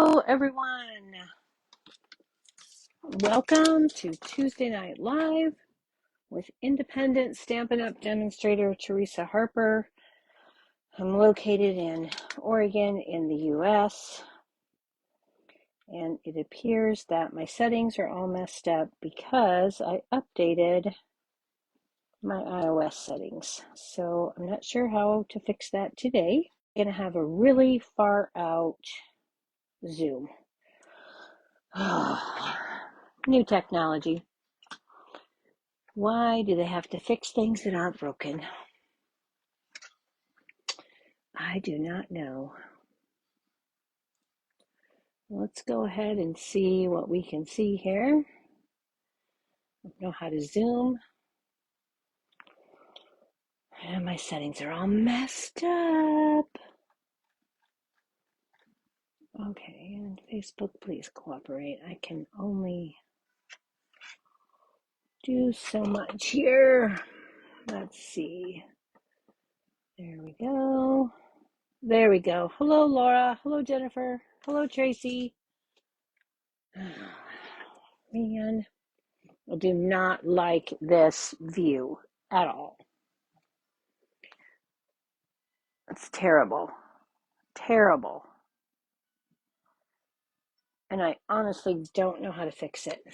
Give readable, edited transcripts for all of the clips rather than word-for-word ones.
Hello, everyone. Welcome to Tuesday Night Live with independent Stampin' Up! Demonstrator Teresa Harper. I'm located in Oregon in the US, and it appears that my settings are all messed up because I updated my iOS settings. So I'm not sure how to fix that today. I'm going to have a really far out Zoom. New technology. Why do they have to fix things that aren't broken? I do not know. Let's go ahead and see what we can see here. I don't know how to zoom. And my settings are all messed up. Okay, and Facebook, please cooperate. I can only do so much here. Let's see. There we go. There we go. Hello, Laura. Hello, Jennifer. Hello, Tracy. Man, I do not like this view at all. It's terrible. Terrible. And I honestly don't know how to fix it.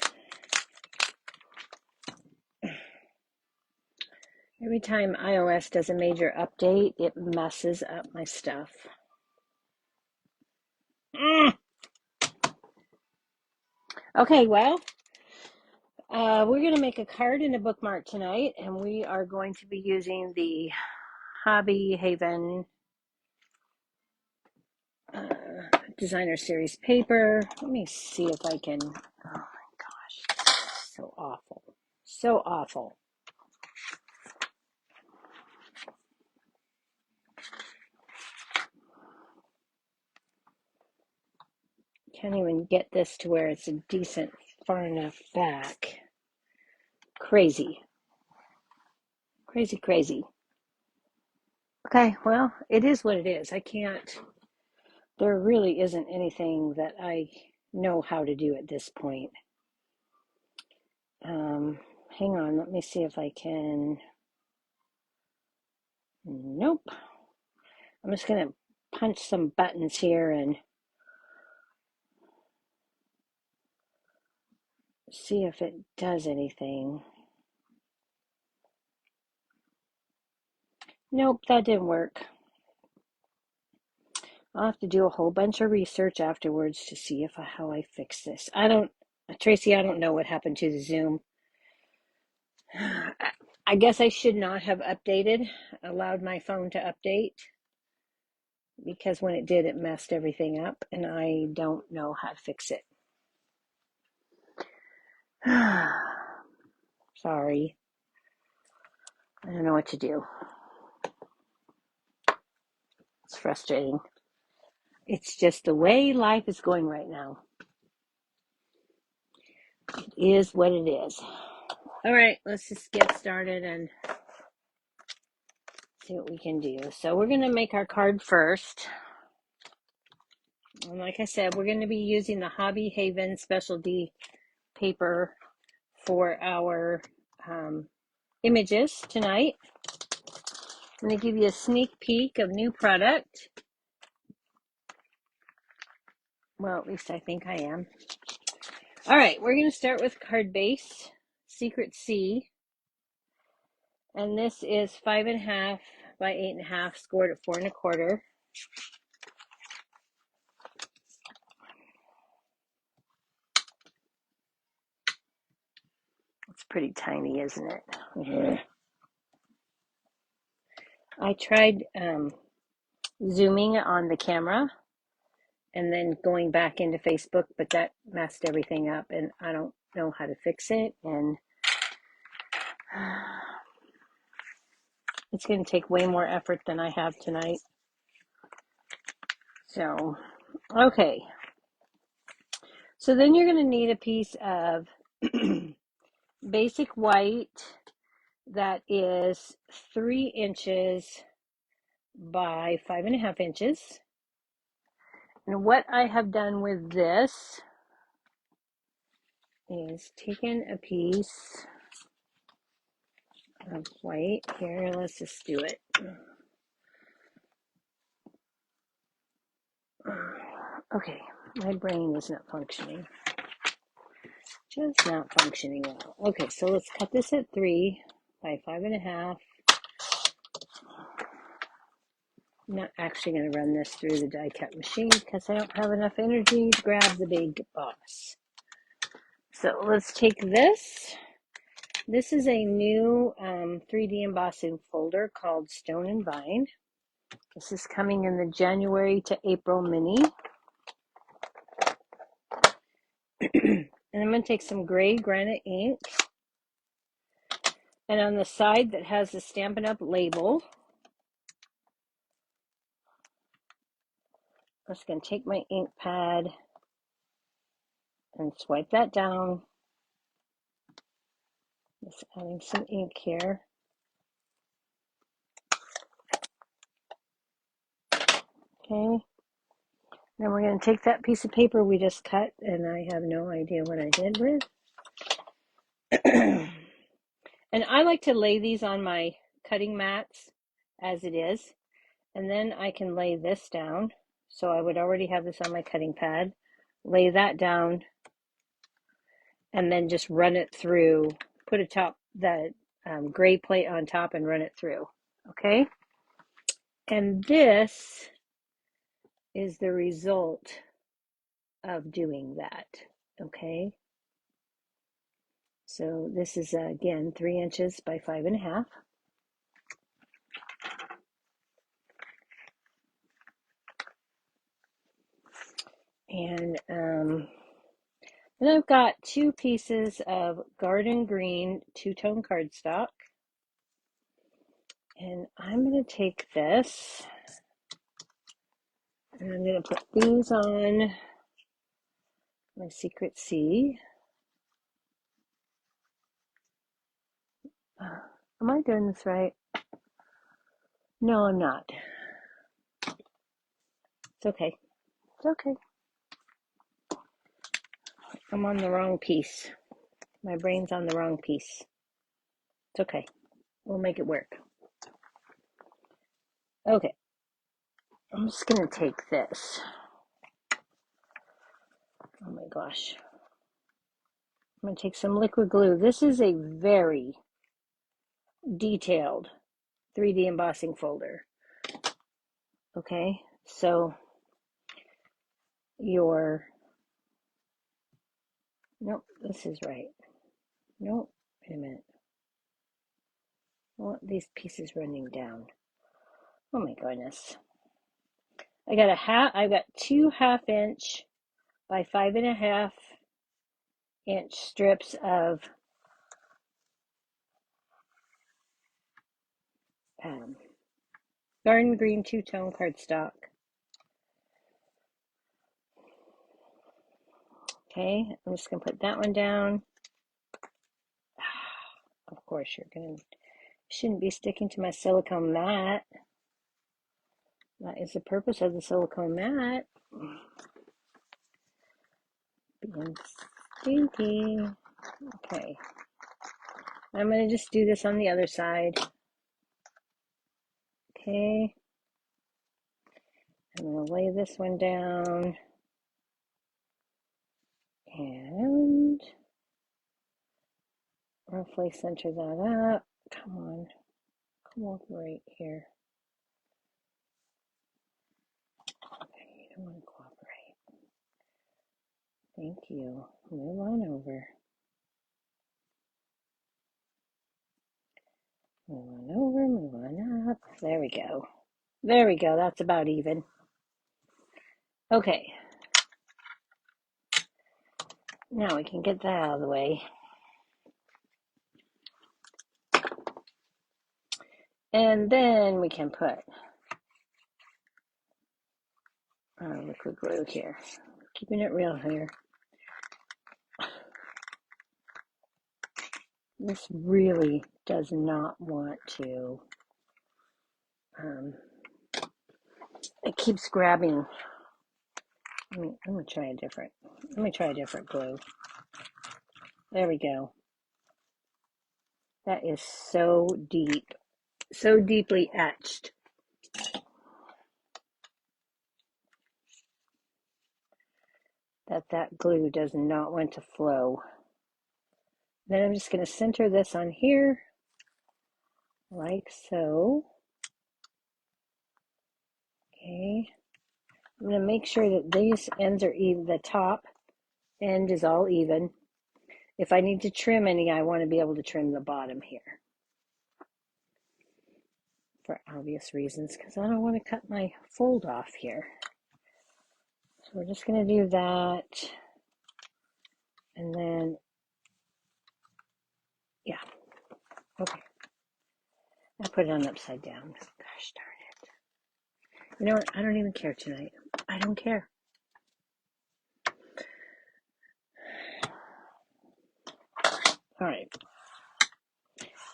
Every time iOS does a major update, it messes up my stuff. Okay, well, we're going to make a card and a bookmark tonight, and we are going to be using the Hobby Haven Designer Series paper. Let me see if I can, oh my gosh, so awful, so awful. Can't even get this to where it's a decent far enough back. Crazy. Crazy, crazy. Okay, well, it is what it is. I can't, there really isn't anything that I know how to do at this point. Hang on, let me see if I can. Nope. I'm just going to punch some buttons here and see if it does anything. Nope, that didn't work. I'll have to do a whole bunch of research afterwards to see how I fix this. Tracy, I don't know what happened to the Zoom. I guess I should not have allowed my phone to update, because when it did, it messed everything up, and I don't know how to fix it. Sorry. I don't know what to do. It's frustrating. It's just the way life is going right now. It is what it is. All right, let's just get started and see what we can do. So we're going to make our card first. And like I said, we're going to be using the Hobby Haven specialty paper for our images tonight. I'm going to give you a sneak peek of new product. Well, at least I think I am. All right, we're going to start with card base, Secret C. And this is 5.5 by 8.5, scored at 4 1/4. It's pretty tiny, isn't it? Mm-hmm. I tried zooming on the camera and then going back into Facebook, but that messed everything up, and I don't know how to fix it, and it's going to take way more effort than I have tonight. So, okay. So then you're going to need a piece of basic white that is 3 inches by 5.5 inches. And what I have done with this is taken a piece of white here. Let's just do it. Okay, my brain is not functioning. Just not functioning well. Okay, so let's cut this at 3 by 5.5. I'm not actually going to run this through the die cut machine because I don't have enough energy to grab the big boss. So let's take this. This is a new 3D embossing folder called Stone and Vine. This is coming in the January to April mini. And I'm going to take some gray granite ink. And on the side that has the Stampin' Up! Label, I'm just going to take my ink pad and swipe that down. Just adding some ink here. Okay. Then we're going to take that piece of paper we just cut, and I have no idea what I did with. And I like to lay these on my cutting mats as it is, and then I can lay this down. So I would already have this on my cutting pad, lay that down, and then just run it through, put the gray plate on top and run it through. Okay. And this is the result of doing that. Okay. So this is again 3 inches by 5.5. And then I've got 2 pieces of garden green two-tone cardstock. And I'm going to take this and I'm going to put these on my Secret C. Am I doing this right? No, I'm not. It's okay. It's okay. I'm on the wrong piece. My brain's on the wrong piece. It's okay. We'll make it work. Okay. I'm just going to take this. Oh my gosh. I'm going to take some liquid glue. This is a very detailed 3D embossing folder. Okay, so nope, this is right. Nope, wait a minute. I want these pieces running down. Oh my goodness. I've got 2 1/2-inch by 5.5-inch strips of garden green two-tone cardstock. Okay, I'm just going to put that one down. Of course, shouldn't be sticking to my silicone mat. That is the purpose of the silicone mat. Being stinky. Okay. I'm going to just do this on the other side. Okay. I'm going to lay this one down. And roughly center that up. Come on. Cooperate here. Okay, you don't want to cooperate. Thank you. Move on over. Move on over, move on up. There we go. There we go. That's about even. Okay. Now we can get that out of the way. And then we can put liquid glue here. Keeping it real here. This really does not want to, it keeps grabbing I'm gonna try a different. Let me try a different glue. There we go. That is so deep, so deeply etched. That glue does not want to flow. Then I'm just going to center this on here, like so. Okay. I'm going to make sure that these ends are even, the top end is all even. If I need to trim any, I want to be able to trim the bottom here. For obvious reasons, because I don't want to cut my fold off here. So we're just going to do that. And then, yeah, okay. I put it on upside down. Gosh darn it. You know what? I don't even care tonight. I don't care. All right.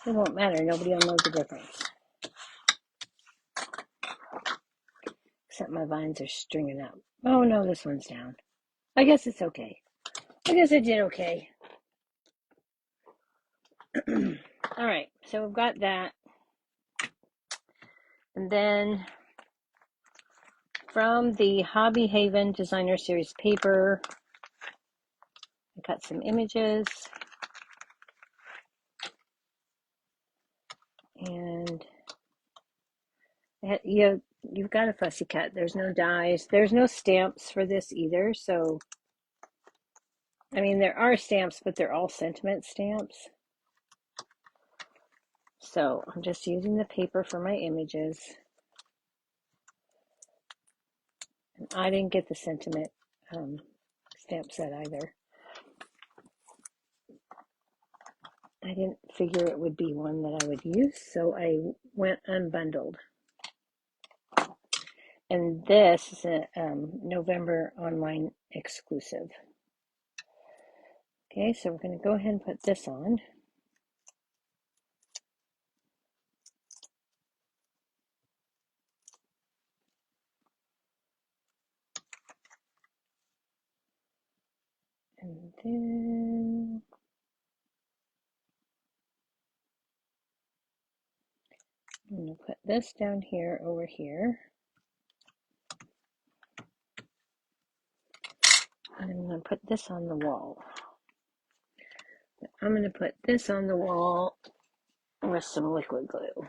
It won't matter. Nobody will know the difference. Except my vines are stringing up. Oh no, this one's down. I guess it's okay. I guess I did okay. All right, so we've got that. And then from the Hobby Haven Designer Series paper, I cut some images. And you've got a fussy cut. There's no dies. There's no stamps for this either. So, I mean, there are stamps, but they're all sentiment stamps. So I'm just using the paper for my images. And I didn't get the sentiment stamp set either. I didn't figure it would be one that I would use, so I went unbundled. And this is a November online exclusive. Okay, so we're going to go ahead and put this on. And then I'm going to put this down here over here. And I'm going to put this on the wall. I'm going to put this on the wall with some liquid glue.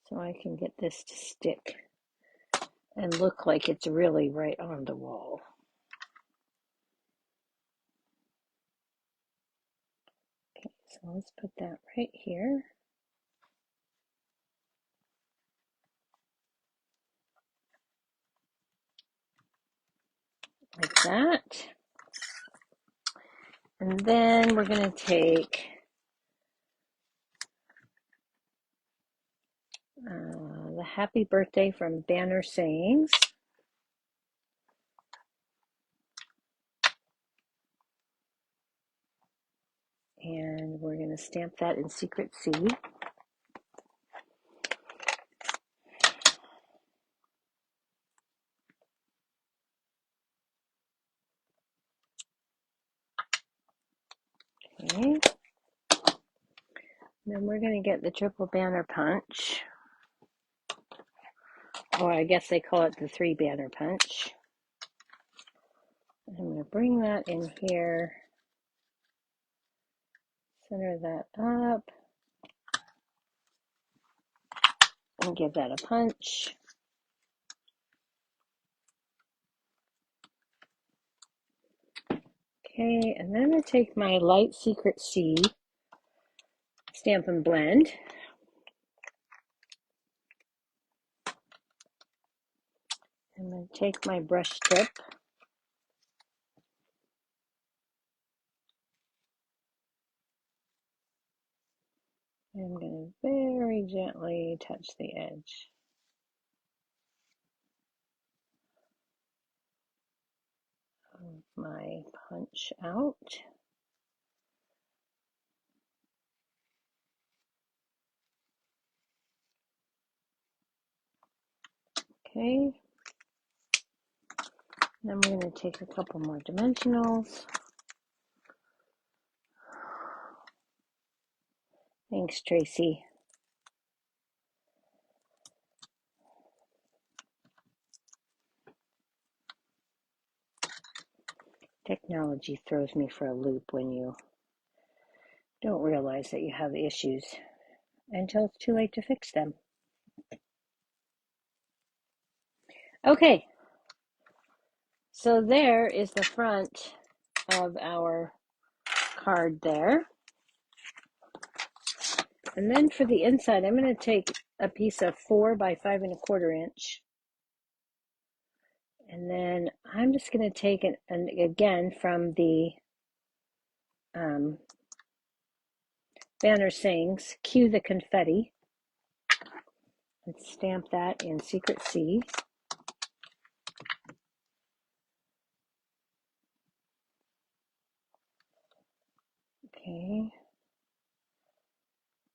So I can get this to stick and look like it's really right on the wall. Okay, so let's put that right here. Like that. And then we're going to take the happy birthday from Banner Sayings. And we're going to stamp that in Secret C. Okay. Then we're going to get the triple banner punch. Or I guess they call it the 3 banner punch. I'm going to bring that in here. Center that up. And give that a punch. Okay, and then I'm going to take my light Secret C Stamp and Blend. I'm going to take my brush tip. I'm going to very gently touch the edge of my punch out. Okay. Then we're going to take a couple more dimensionals. Thanks, Tracy. Technology throws me for a loop when you don't realize that you have issues until it's too late to fix them. Okay, so there is the front of our card there. And then for the inside, I'm going to take a piece of 4 by 5 1/4 inch. And then I'm just going to take it, and again, from the banner sayings, cue the confetti. Let's stamp that in Secret C. Okay.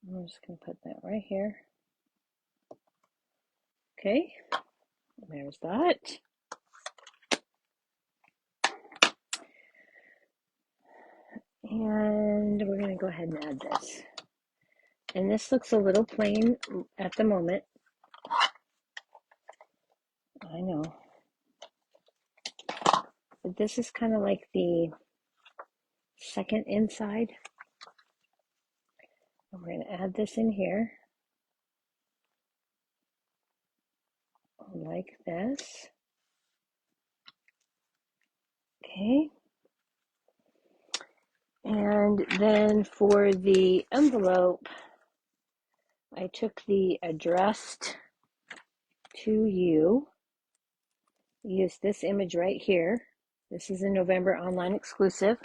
I'm just going to put that right here. Okay. There's that. And we're going to go ahead and add this. And this looks a little plain at the moment. I know. But this is kind of like the second inside. And we're going to add this in here. Like this. Okay. And then for the envelope, I took the addressed to you. Use this image right here. This is a November online exclusive.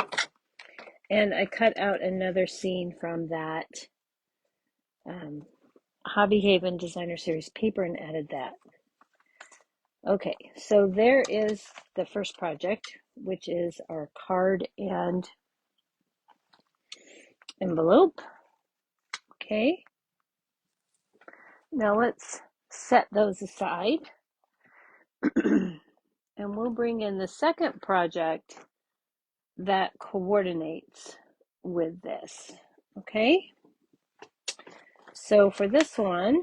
And I cut out another scene from that Hobby Haven Designer Series paper and added that. Okay, so there is the first project, which is our card and envelope. Okay, now let's set those aside. And we'll bring in the second project that coordinates with this. Okay, so for this one,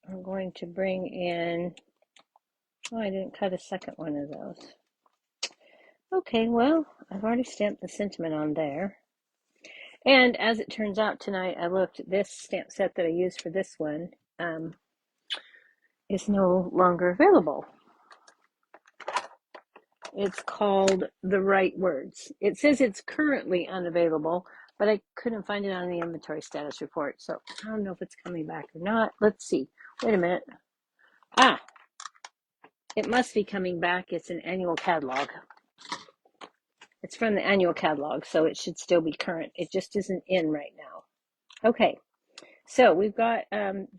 I'm going to bring in, oh, I didn't cut a second one of those. Okay, well, I've already stamped the sentiment on there. And as it turns out tonight, I looked, this stamp set that I used for this one is no longer available. It's called The Right Words. It says it's currently unavailable, but I couldn't find it on the inventory status report. So I don't know if it's coming back or not. Let's see. Wait a minute. Ah, it must be coming back. It's an annual catalog. It's from the annual catalog, so it should still be current. It just isn't in right now. Okay, so we've got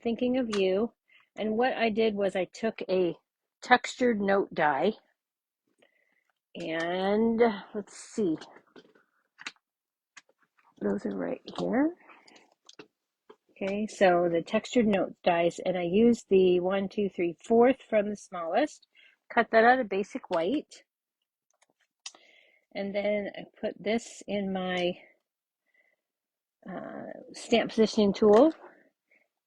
Thinking of You. And what I did was I took a textured note die. And let's see. Those are right here. Okay, so the textured note dies, and I used the 1, 2, 3, 4th from the smallest. Cut that out of basic white. And then I put this in my stamp positioning tool,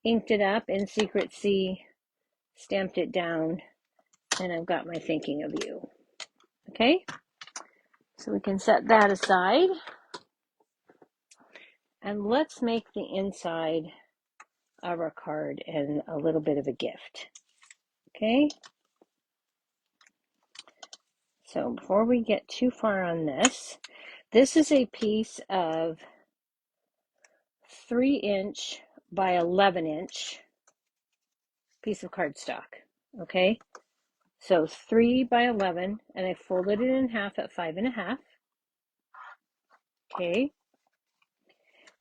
inked it up in Secret C, stamped it down, and I've got my Thinking of You. Okay, so we can set that aside. And let's make the inside of our card and a little bit of a gift. Okay, so before we get too far on this, this is a piece of 3-inch by 11-inch piece of cardstock. Okay, so 3 by 11, and I folded it in half at 5 1/2. Okay,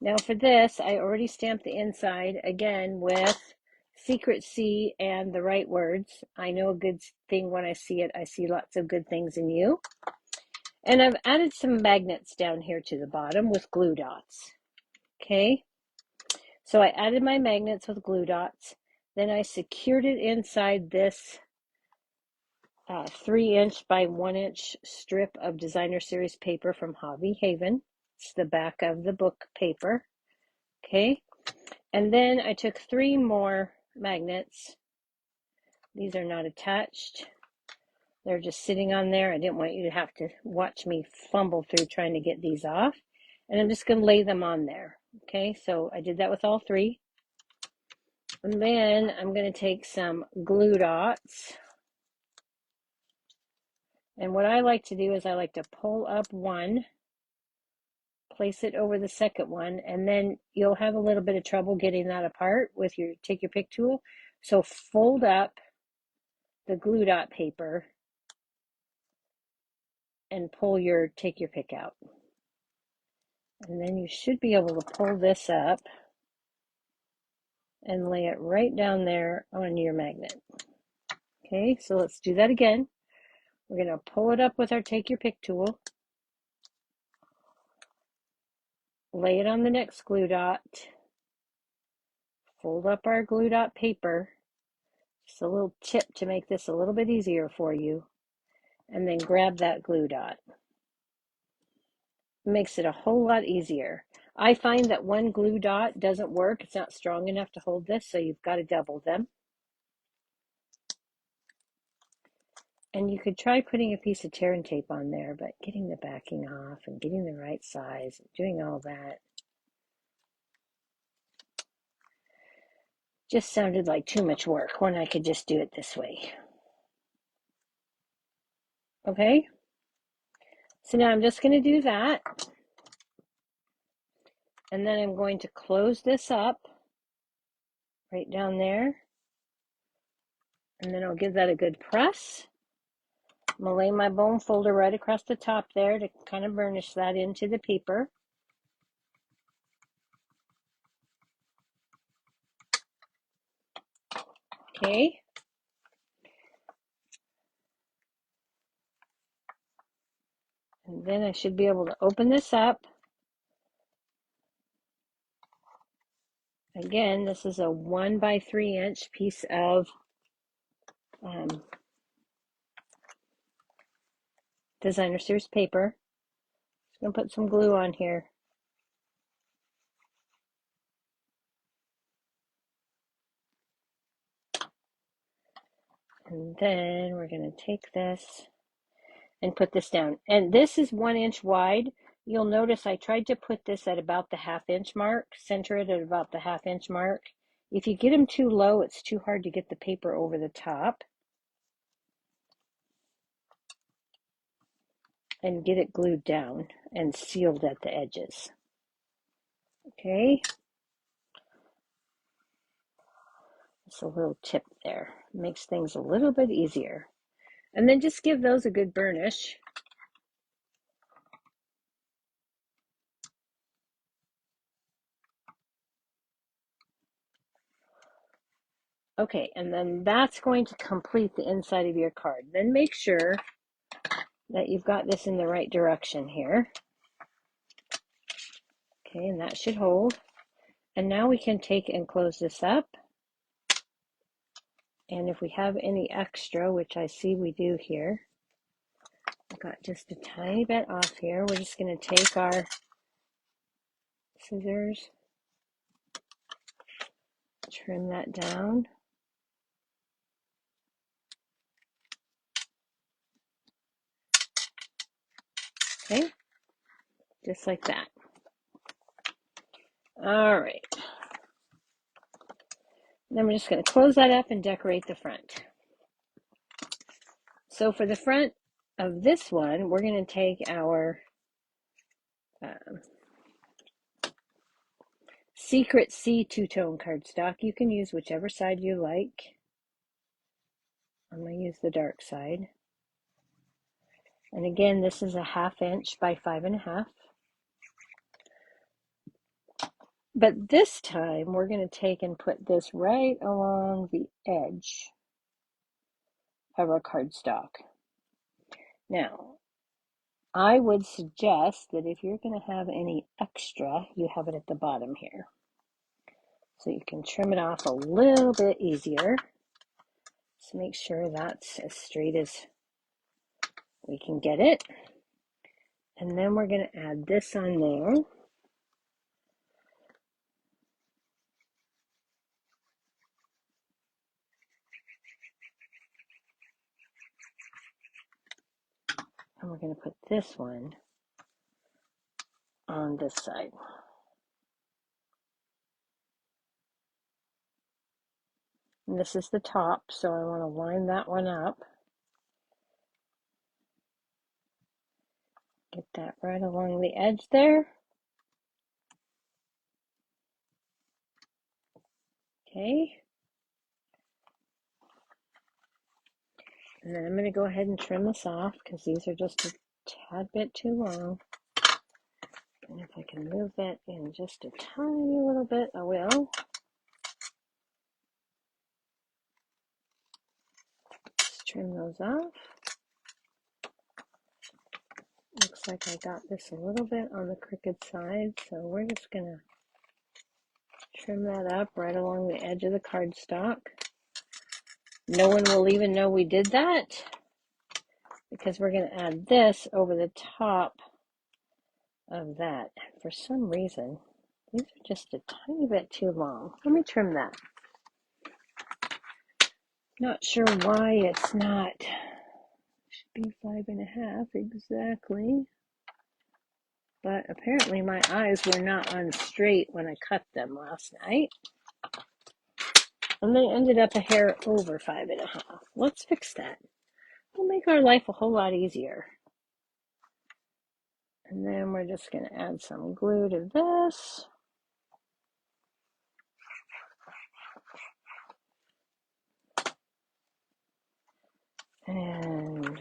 now for this, I already stamped the inside again with Secret C and The Right Words. I know a good thing when I see it. I see lots of good things in you. And I've added some magnets down here to the bottom with glue dots. Okay, So I added my magnets with glue dots. Then I secured it inside this 3-inch by 1-inch strip of designer series paper from Hobby Haven. It's the back of the book paper. Okay. And then I took 3 more magnets. These are not attached. They're just sitting on there. I didn't want you to have to watch me fumble through trying to get these off. And I'm just going to lay them on there. Okay, so I did that with all 3. And then I'm going to take some glue dots. And what I like to do is I like to pull up one, place it over the second one, and then you'll have a little bit of trouble getting that apart with your take your pick tool. So fold up the glue dot paper and pull your take your pick out. And then you should be able to pull this up and lay it right down there on your magnet. Okay, so let's do that again. We're going to pull it up with our take your pick tool, lay it on the next glue dot, fold up our glue dot paper, just a little tip to make this a little bit easier for you, and then grab that glue dot. It makes it a whole lot easier. I find that one glue dot doesn't work. It's not strong enough to hold this, so you've got to double them. And you could try putting a piece of tear and tape on there, but getting the backing off and getting the right size and doing all that just sounded like too much work when I could just do it this way. Okay, so now I'm just going to do that. And then I'm going to close this up right down there. And then I'll give that a good press. I'm going to lay my bone folder right across the top there to kind of burnish that into the paper. Okay. And then I should be able to open this up. Again, this is a 1 by 3 inch piece of designer series paper. Just going to put some glue on here. And then we're going to take this and put this down. And this is 1 inch wide. You'll notice I tried to put this at about the 1/2 inch mark, center it at about the 1/2 inch mark. If you get them too low, it's too hard to get the paper over the top and get it glued down and sealed at the edges. Okay. Just a little tip there. Makes things a little bit easier. And then just give those a good burnish. Okay, and then that's going to complete the inside of your card. Then make sure that you've got this in the right direction here. Okay, and that should hold. And now we can take and close this up. And if we have any extra, which I see we do here, I've got just a tiny bit off here. We're just going to take our scissors, trim that down. Okay, just like that. All right. Then we're just going to close that up and decorate the front. So for the front of this one, we're going to take our Secret C two-tone cardstock. You can use whichever side you like. I'm going to use the dark side. And again, this is a 1/2 inch by 5.5. But this time, we're going to take and put this right along the edge of our cardstock. Now, I would suggest that if you're going to have any extra, you have it at the bottom here. so you can trim it off a little bit easier. Just make sure that's as straight as we can get it. And then we're going to add this on there. And we're going to put this one on this side. And this is the top, so I want to line that one up. Get that right along the edge there. Okay. And then I'm going to go ahead and trim this off because these are just a tad bit too long. And if I can move that in just a tiny little bit, I will. Just trim those off. Looks like I got this a little bit on the crooked side, so we're just going to trim that up right along the edge of the cardstock. No one will even know we did that because we're going to add this over the top of that. For some reason, these are just a tiny bit too long. Let me trim that. Not sure why it's not. Should be 5.5 exactly. But apparently my eyes were not on straight when I cut them last night. And they ended up a hair over 5.5. Let's fix that. It'll make our life a whole lot easier. And then we're just going to add some glue to this. And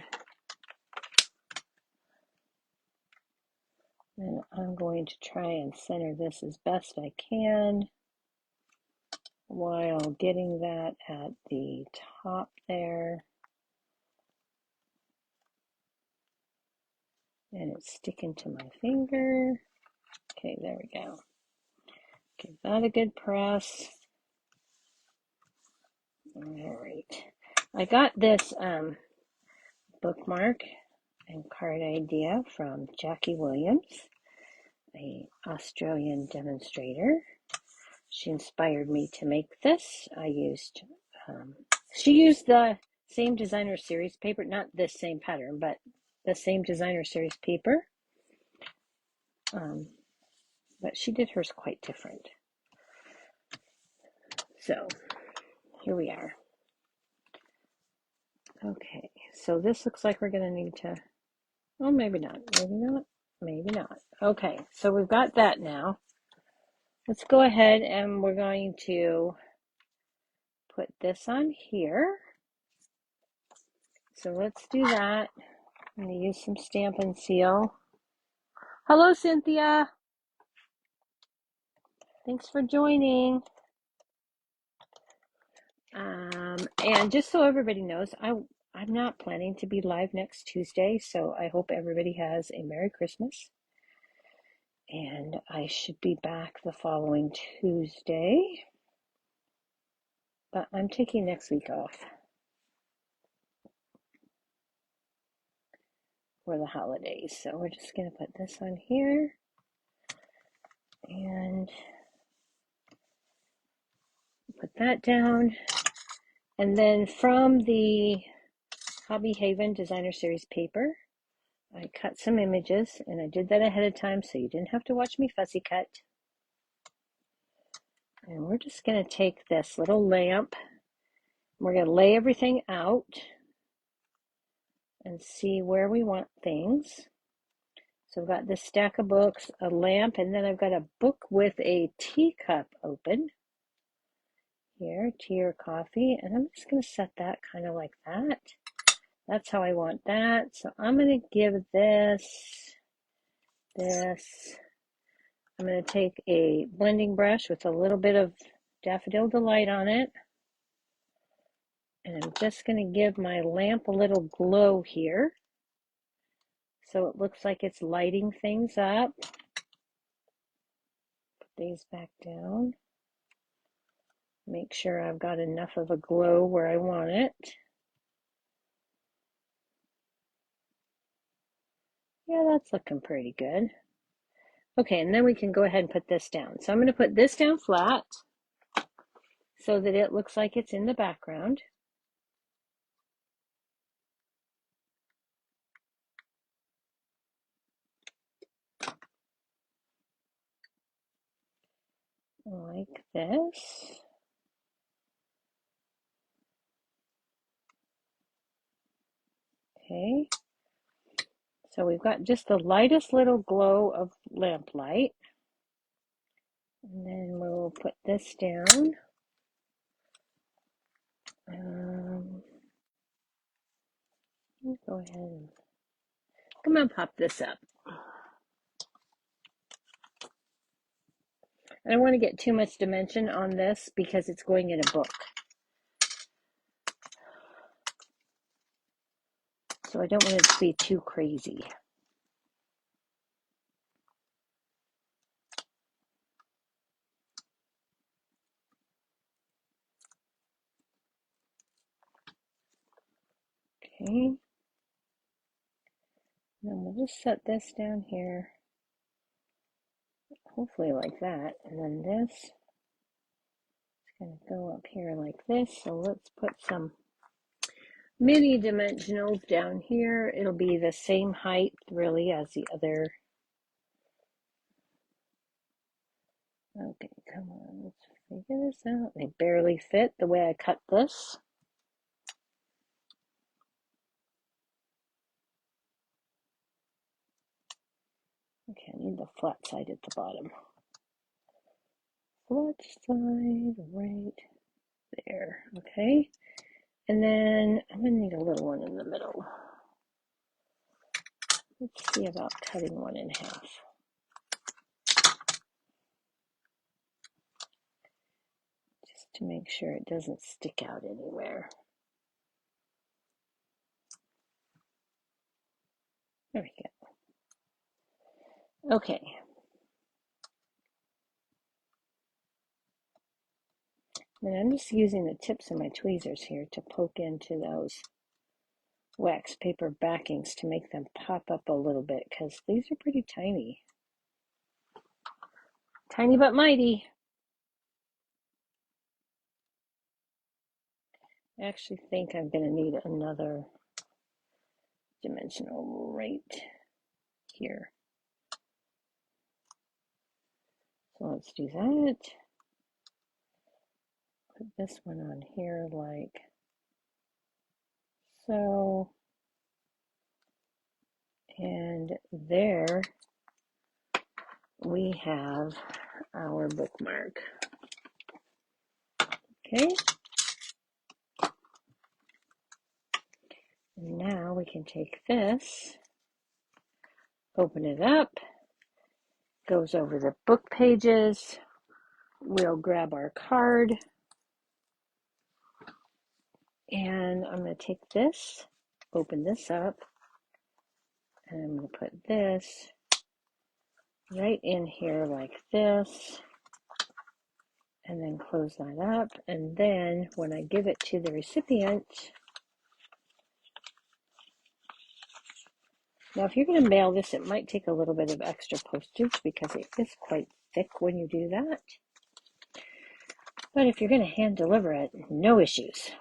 then I'm going to try and center this as best I can while getting that at the top there. And it's sticking to my finger. Okay, there we go. Give that a good press. All right. I got this bookmark and card idea from Jackie Williams, an Australian demonstrator. She inspired me to make this. She used the same designer series paper, not this same pattern, but the same designer series paper. But she did hers quite different. So here we are. Okay, so this looks like we're going to need to, oh, maybe not, maybe not, maybe not. Okay, so we've got that now. Let's go ahead and we're going to put this on here. So let's do that. I'm going to use some Stampin' Seal. Hello, Cynthia. Thanks for joining. And just so everybody knows, I'm not planning to be live next Tuesday, so I hope everybody has a Merry Christmas. And I should be back the following Tuesday, but I'm taking next week off for the holidays. So we're just going to put this on here and put that down. And then from the Hobby Haven Designer Series paper, I cut some images, and I did that ahead of time so you didn't have to watch me fussy cut. And we're just going to take this little lamp, we're going to lay everything out and see where we want things. So I've got this stack of books, a lamp, and then I've got a book with a teacup open. Here, tea or coffee, and I'm just going to set that kind of like that. That's how I want that. So I'm going to give this, I'm going to take a blending brush with a little bit of Daffodil Delight on it. And I'm just going to give my lamp a little glow here. So it looks like it's lighting things up. Put these back down. Make sure I've got enough of a glow where I want it. Yeah, that's looking pretty good. Okay, and then we can go ahead and put this down. So I'm going to put this down flat so that it looks like it's in the background. Like this. Okay. So we've got just the lightest little glow of lamplight. And then we'll put this down. Go ahead and come on, pop this up. I don't want to get too much dimension on this because it's going in a book. So I don't want it to be too crazy. Okay. Then we'll just set this down here. Hopefully like that. And then this is going to go up here like this. So let's put some mini dimensionals down here. It'll be the same height really as the other. Okay, come on, let's figure this out. They barely fit the way I cut this. Okay, I need the flat side at the bottom. Flat side right there, okay? And then I'm gonna need a little one in the middle. Let's see about cutting one in half. Just to make sure it doesn't stick out anywhere. There we go. Okay. Then I'm just using the tips of my tweezers here to poke into those wax paper backings to make them pop up a little bit because these are pretty tiny. Tiny but mighty. I actually think I'm going to need another dimensional right here. So let's do that. Put this one on here like so. And there we have our bookmark. Okay. And now we can take this, open it up, goes over the book pages. We'll grab our card. And I'm going to take this, open this up, and I'm going to put this right in here like this, and then close that up. And then when I give it to the recipient, now if you're going to mail this, it might take a little bit of extra postage because it is quite thick when you do that. But if you're going to hand deliver it, no issues.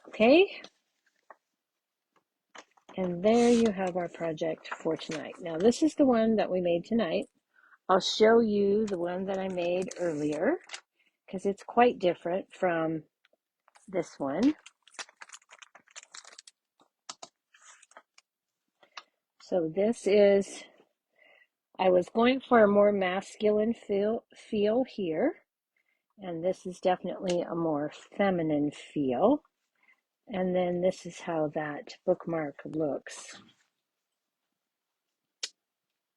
Okay? And there you have our project for tonight. Now this is the one that we made tonight. I'll show you the one that I made earlier because it's quite different from this one. So this is, I was going for a more masculine feel here, and this is definitely a more feminine feel. And then this is how that bookmark looks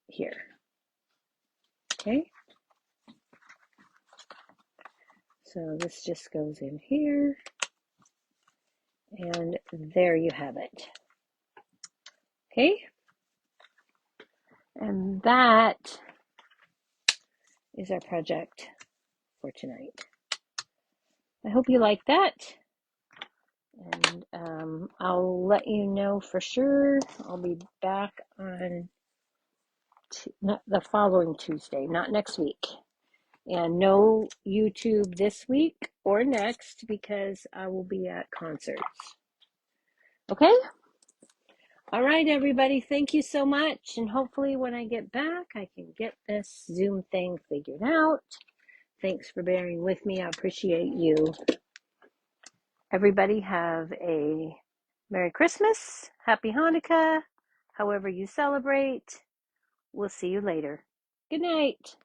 here. Okay. So this just goes in here, and there you have it. Okay. And that is our project for tonight. I hope you like that. And I'll let you know for sure. I'll be back on not the following Tuesday, not next week. And no YouTube this week or next because I will be at concerts. Okay? All right, everybody. Thank you so much. And hopefully when I get back, I can get this Zoom thing figured out. Thanks for bearing with me. I appreciate you. Everybody have a Merry Christmas, Happy Hanukkah, however you celebrate. We'll see you later. Good night.